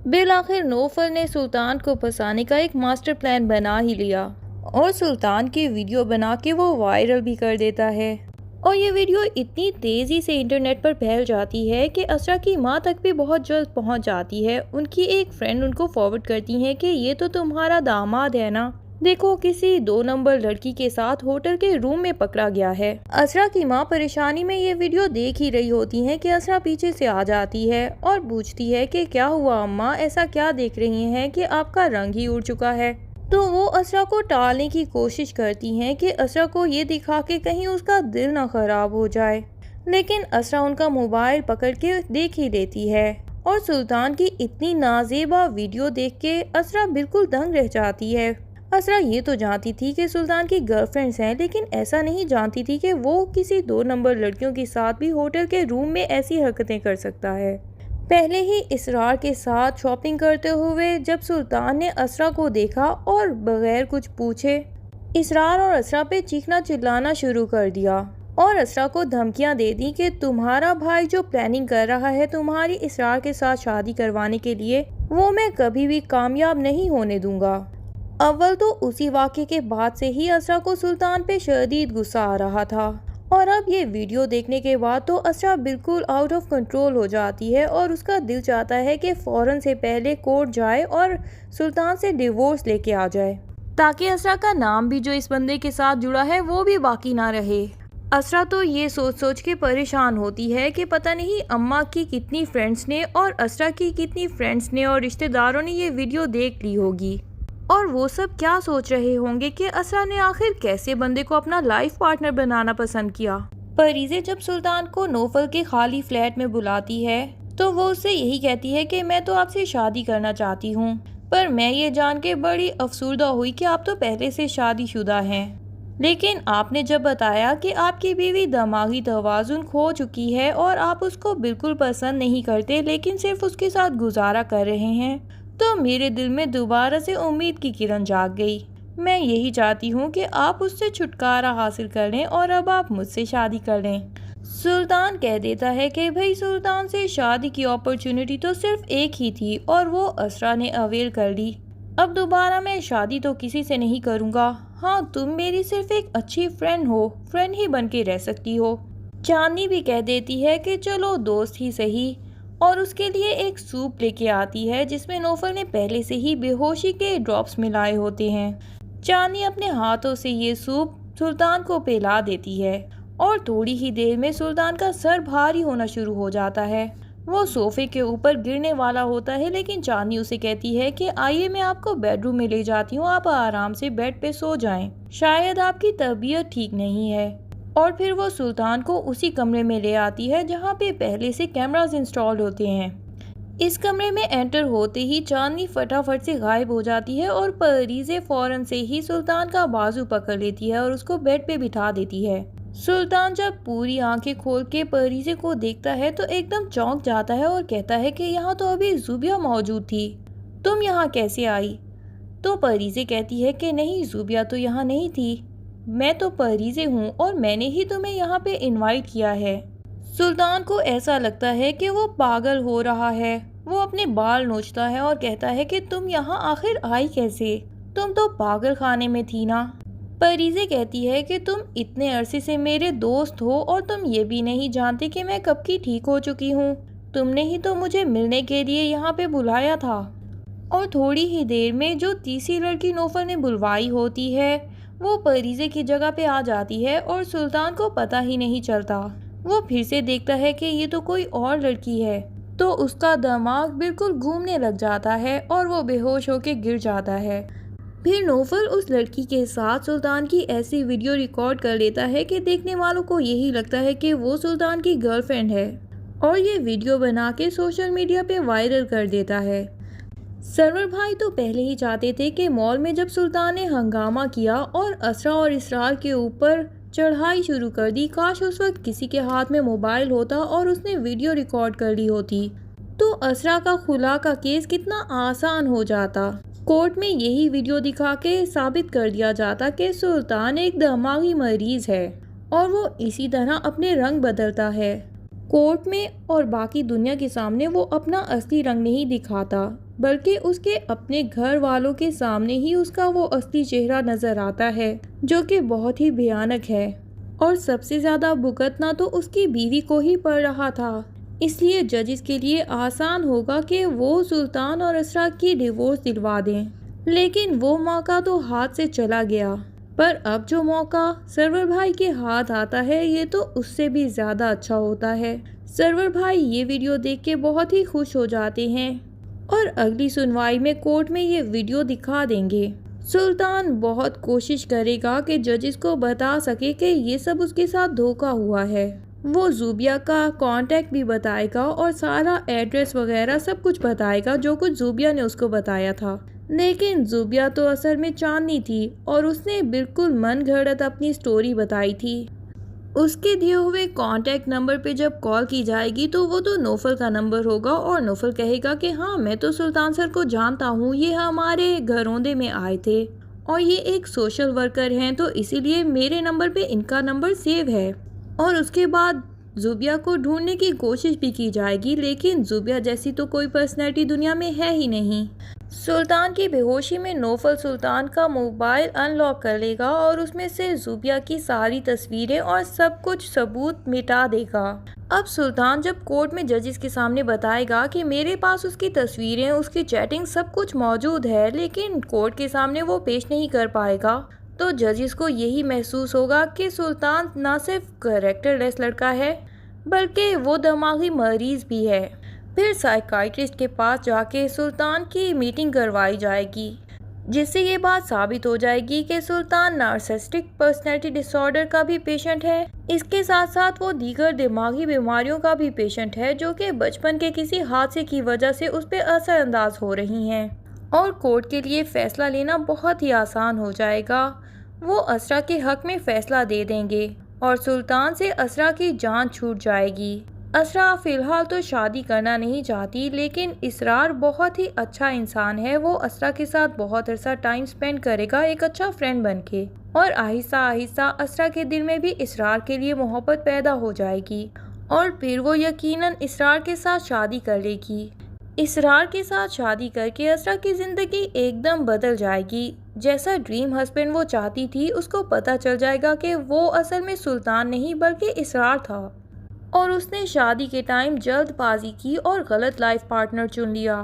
Bill आखिर Naufal ने सुल्तान को फंसाने का एक मास्टर प्लान बना ही लिया और सुल्तान की वीडियो बना के वो वायरल भी कर देता है। और ये वीडियो इतनी तेज़ी से इंटरनेट पर फैल जाती है कि असरा की माँ तक भी बहुत जल्द पहुंच जाती है। उनकी एक फ्रेंड उनको फॉरवर्ड करती है कि ये तो तुम्हारा दामाद है ना, देखो किसी 2 नंबर लड़की के साथ होटल के रूम में पकड़ा गया है। असरा की माँ परेशानी में ये वीडियो देख ही रही होती है कि असरा पीछे से आ जाती है और पूछती है कि क्या हुआ अम्मा, ऐसा क्या देख रही हैं कि आपका रंग ही उड़ चुका है। तो वो असरा को टालने की कोशिश करती हैं कि असरा को ये दिखा के कहीं उसका दिल ना खराब हो जाए, लेकिन असरा उनका मोबाइल पकड़ के देख ही लेती है। और सुल्तान की इतनी नाजेबा वीडियो देख के असरा बिल्कुल दंग रह जाती है। असरा ये तो जानती थी कि सुल्तान की गर्लफ्रेंड्स हैं, लेकिन ऐसा नहीं जानती थी कि वो किसी 2 नंबर लड़कियों के साथ भी होटल के रूम में ऐसी हरकतें कर सकता है। पहले ही इसरार के साथ शॉपिंग करते हुए जब सुल्तान ने असरा को देखा और बगैर कुछ पूछे इसरार और असरा पे चीखना चिल्लाना शुरू कर दिया और असरा को धमकियां दे दी कि तुम्हारा भाई जो प्लानिंग कर रहा है तुम्हारी इसरार के साथ शादी करवाने के लिए, वो मैं कभी भी कामयाब नहीं होने दूंगा। अव्वल तो उसी वाक़े के बाद से ही असरा को सुल्तान पे शदीद गुस्सा आ रहा था और अब ये वीडियो देखने के बाद तो असरा बिल्कुल आउट ऑफ कंट्रोल हो जाती है और उसका दिल चाहता है कि फ़ौरन से पहले कोर्ट जाए और सुल्तान से डिवोर्स लेके आ जाए, ताकि असरा का नाम भी जो इस बंदे के साथ जुड़ा है वो भी बाकी ना रहे। असरा तो ये सोच सोच के परेशान होती है कि पता नहीं अम्मा की कितनी फ्रेंड्स ने और असरा की कितनी फ्रेंड्स ने और रिश्तेदारों ने ये वीडियो देख ली होगी और वो सब क्या सोच रहे होंगे कि असरा ने आखिर कैसे बंदे को अपना लाइफ पार्टनर बनाना पसंद किया। परीज़े जब सुल्तान को नौफल के खाली फ्लैट में बुलाती है तो वो उससे यही कहती है कि मैं तो आपसे शादी करना चाहती हूँ, पर मैं ये जान के बड़ी अफसुर्दा हुई कि आप तो पहले से शादीशुदा हैं। लेकिन आपने जब बताया कि आपकी बीवी दिमागी तवाज़ुन खो चुकी है और आप उसको बिल्कुल पसंद नहीं करते लेकिन सिर्फ उसके साथ गुजारा कर रहे हैं, तो मेरे दिल में दोबारा से उम्मीद की किरण जाग गई। मैं यही चाहती हूँ कि आप उससे छुटकारा हासिल कर लें और अब आप मुझसे शादी कर लें। सुल्तान कह देता है कि भाई सुल्तान से शादी की अपॉर्चुनिटी तो सिर्फ एक ही थी और वो असरा ने अवेल कर ली। अब दोबारा मैं शादी तो किसी से नहीं करूँगा। हाँ, तुम मेरी सिर्फ एक अच्छी फ्रेंड हो, फ्रेंड ही बन के रह सकती हो। चांदनी भी कह देती है कि चलो दोस्त ही सही और उसके लिए एक सूप लेके आती है जिसमें नौफल ने पहले से ही बेहोशी के ड्रॉप्स मिलाए होते हैं। चांदनी अपने हाथों से ये सूप सुल्तान को पिला देती है और थोड़ी ही देर में सुल्तान का सर भारी होना शुरू हो जाता है। वो सोफे के ऊपर गिरने वाला होता है, लेकिन चांदनी उसे कहती है कि आइए मैं आपको बेडरूम में ले जाती हूँ, आप आराम से बेड पे सो जाएं, शायद आपकी तबीयत ठीक नहीं है। और फिर वो सुल्तान को उसी कमरे में ले आती है जहाँ पे पहले से कैमरास इंस्टॉल होते हैं। इस कमरे में एंटर होते ही चांदनी फटाफट से गायब हो जाती है और परीज़े फौरन से ही सुल्तान का बाजू पकड़ लेती है और उसको बेड पे बिठा देती है। सुल्तान जब पूरी आंखें खोल के परीज़े को देखता है तो एकदम चौंक जाता है और कहता है कि यहाँ तो अभी ज़ुबिया मौजूद थी, तुम यहाँ कैसे आई? तो परीज़े कहती है कि नहीं, ज़ुबिया तो यहाँ नहीं थी, मैं तो परीज़े हूँ और मैंने ही तुम्हें यहाँ पे इनवाइट किया है। सुल्तान को ऐसा लगता है कि वो पागल हो रहा है। वो अपने बाल नोचता है और कहता है कि तुम यहाँ आखिर आई कैसे? तुम तो पागल खाने में थी ना। परीज़े कहती है कि तुम इतने अरसे से मेरे दोस्त हो और तुम ये भी नहीं जानते कि मैं कब की ठीक हो चुकी हूँ। तुमने ही तो मुझे मिलने के लिए यहाँ पे बुलाया था। और थोड़ी ही देर में जो तीसरी लड़की नौफल ने बुलवाई होती है वो परीज़े की जगह पे आ जाती है और सुल्तान को पता ही नहीं चलता। वो फिर से देखता है कि ये तो कोई और लड़की है, तो उसका दिमाग बिल्कुल घूमने लग जाता है और वो बेहोश होकर गिर जाता है। फिर नौफल उस लड़की के साथ सुल्तान की ऐसी वीडियो रिकॉर्ड कर लेता है कि देखने वालों को यही लगता है कि वो सुल्तान की गर्लफ्रेंड है और ये वीडियो बना के सोशल मीडिया पे वायरल कर देता है। सरवर भाई तो पहले ही चाहते थे कि मॉल में जब सुल्तान ने हंगामा किया और असरा और इसरार के ऊपर चढ़ाई शुरू कर दी, काश उस वक्त किसी के हाथ में मोबाइल होता और उसने वीडियो रिकॉर्ड कर ली होती तो असरा का खुला का केस कितना आसान हो जाता। कोर्ट में यही वीडियो दिखा के साबित कर दिया जाता कि सुल्तान एक दिमागी मरीज है और वो इसी तरह अपने रंग बदलता है। कोर्ट में और बाकी दुनिया के सामने वो अपना असली रंग नहीं दिखाता, बल्कि उसके अपने घर वालों के सामने ही उसका वो असली चेहरा नजर आता है, जो कि बहुत ही भयानक है। और सबसे ज़्यादा भुगतना तो उसकी बीवी को ही पड़ रहा था। इसलिए जजिस के लिए आसान होगा कि वो सुल्तान और असरा की डिवोर्स दिलवा दें, लेकिन वो मौका तो हाथ से चला गया। पर अब जो मौका सरवर भाई के हाथ आता है, ये तो उससे भी ज़्यादा अच्छा होता है। सरवर भाई ये वीडियो देख के बहुत ही खुश हो जाते हैं और अगली सुनवाई में कोर्ट में ये वीडियो दिखा देंगे। सुल्तान बहुत कोशिश करेगा कि जजिस को बता सके कि ये सब उसके साथ धोखा हुआ है। वो ज़ूबिया का कांटेक्ट भी बताएगा और सारा एड्रेस वगैरह सब कुछ बताएगा जो कुछ ज़ूबिया ने उसको बताया था। लेकिन ज़ूबिया तो असल में चांदनी थी और उसने बिल्कुल मन घड़त अपनी स्टोरी बताई थी। उसके दिए हुए कांटेक्ट नंबर पे जब कॉल की जाएगी तो वो तो नौफल का नंबर होगा और नौफल कहेगा कि हाँ, मैं तो सुल्तान सर को जानता हूँ, ये हमारे घरौंदे में आए थे और ये एक सोशल वर्कर हैं, तो इसीलिए मेरे नंबर पे इनका नंबर सेव है। और उसके बाद ज़ूबिया को ढूंढने की कोशिश भी की जाएगी, लेकिन ज़ूबिया जैसी तो कोई पर्सनैलिटी दुनिया में है ही नहीं। सुल्तान की बेहोशी में नौफल सुल्तान का मोबाइल अनलॉक कर लेगा और उसमें से ज़ूबिया की सारी तस्वीरें और सब कुछ सबूत मिटा देगा। अब सुल्तान जब कोर्ट में जजिस के सामने बताएगा कि मेरे पास उसकी तस्वीरें, उसकी चैटिंग सब कुछ मौजूद है, लेकिन कोर्ट के सामने वो पेश नहीं कर पाएगा, तो जजिस को यही महसूस होगा कि सुल्तान ना सिर्फ कैरेक्टरलेस लड़का है, बल्कि वो दिमागी मरीज भी है। फिर साइकाइट्रिस्ट के पास जाके सुल्तान की मीटिंग करवाई जाएगी, जिससे ये बात साबित हो जाएगी कि सुल्तान नार्सिसिस्टिक पर्सनैलिटी डिसऑर्डर का भी पेशेंट है। इसके साथ साथ वो दीगर दिमागी बीमारियों का भी पेशेंट है, जो कि बचपन के किसी हादसे की वजह से उस पर असरअंदाज हो रही हैं। और कोर्ट के लिए फैसला लेना बहुत ही आसान हो जाएगा। वो असरा के हक में फैसला दे देंगे और सुल्तान से असरा की जान छूट जाएगी। असरा फ़िलहाल तो शादी करना नहीं चाहती, लेकिन इसरार बहुत ही अच्छा इंसान है। वो असरा के साथ बहुत अरसा टाइम स्पेंड करेगा एक अच्छा फ्रेंड बनके, और आहिस्ता आहिस्ता असरा के दिल में भी इसरार के लिए मोहब्बत पैदा हो जाएगी और फिर वो यकीनन इसरार के साथ शादी कर लेगी। इसरार के साथ शादी करके असरा की ज़िंदगी एकदम बदल जाएगी। जैसा ड्रीम हस्बैंड वो चाहती थी, उसको पता चल जाएगा कि वो असल में सुल्तान नहीं बल्कि इसरार था और उसने शादी के टाइम जल्दबाजी की और गलत लाइफ पार्टनर चुन लिया।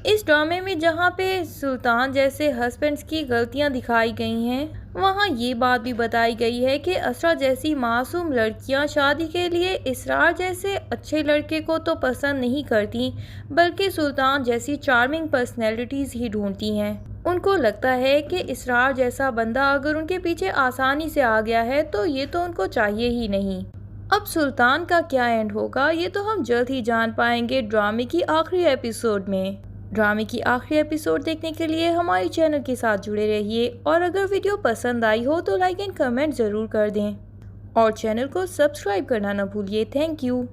इस ड्रामे में जहाँ पे सुल्तान जैसे हस्बैंड्स की गलतियाँ दिखाई गई हैं, वहाँ ये बात भी बताई गई है कि असरा जैसी मासूम लड़कियाँ शादी के लिए इसरार जैसे अच्छे लड़के को तो पसंद नहीं करती, बल्कि सुल्तान जैसी चार्मिंग पर्सनैलिटीज़ ही ढूंढती हैं। उनको लगता है कि इसरार जैसा बंदा अगर उनके पीछे आसानी से आ गया है तो ये तो उनको चाहिए ही नहीं। अब सुल्तान का क्या एंड होगा, ये तो हम जल्द ही जान पाएंगे ड्रामे की आखिरी एपिसोड में। ड्रामे की आखिरी एपिसोड देखने के लिए हमारे चैनल के साथ जुड़े रहिए और अगर वीडियो पसंद आई हो तो लाइक एंड कमेंट ज़रूर कर दें और चैनल को सब्सक्राइब करना ना भूलिए। Thank you.